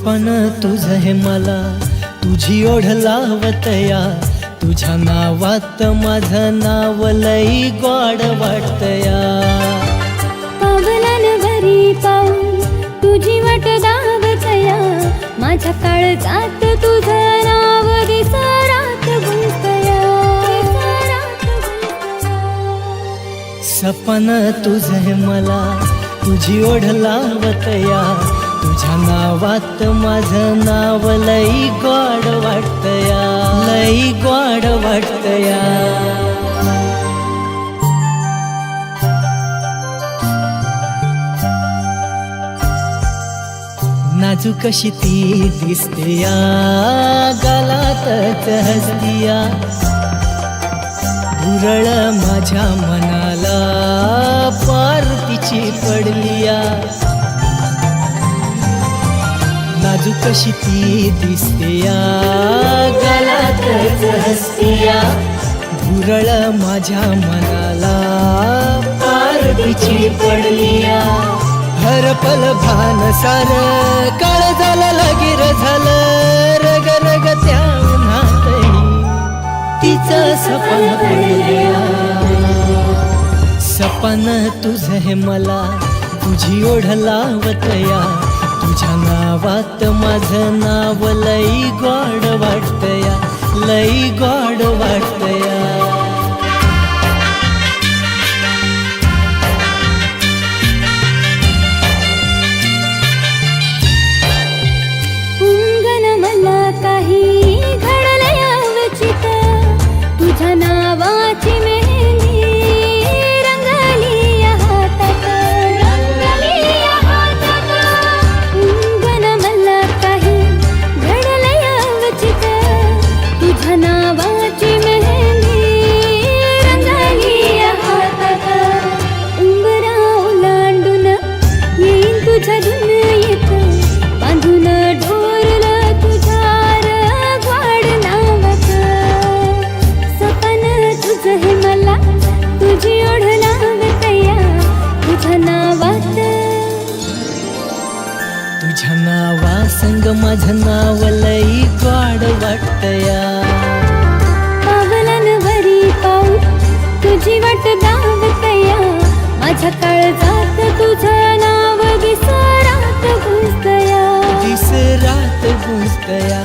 सपन तुझं हे मला तुझी ओढ लावतया, तुझ्या नावात माझं नाव लई गोड वाटतया। पावलांवरी पाऊल तुझी वाट दावतया, माझ्या काळजात तुझं नाव विसरात गुंतया। सपन तुझं हे मला तुझी ओढ लावतया, तुझ्या नावात माझं नाव लई गोड वाटतया, लई गोड वाटतया। नाजूक कशी ती दिसतेया, गालातच हसतिया, भुरळ माझ्या मनाला पार तिची पडलिया। नाजूक कशी ती दिसतेया, गालातच हसतिया, भुरळ माझ्या मनाला पार तिची पडलिया। हरपल भान सार काळ झालं लगीर झालं, रग रग त्या उन्हातही तिचं सपन पडलिया। सपन तुझं हे मला तुझी ओढ लावतया, तुझ्या नावात माझं नाव लई गोड वाटतया, लई गोड वाटतया। तुझ्या नावाची मेहंदी रंगली हातात, रंगली हातात। उंगन मला काही घडलंय अवचित, तुझ्या नावाची मेहंदी रंगली हातात। उंबरा ओलांडून येईन तुझ्या दुनियेत, बांधून डोरलं तुझ्या गोड नावात। हे मला तुझी ओढ लावतया, तुझ्या नावात, तुझ्या नावा संग माझं नाव लई गोड वाटतया। पावलांवरी पाऊल तुझी वाट दावतया, माझ्या काळजात तुझं नाव विसरात गुंतया, विसरात गुंतया।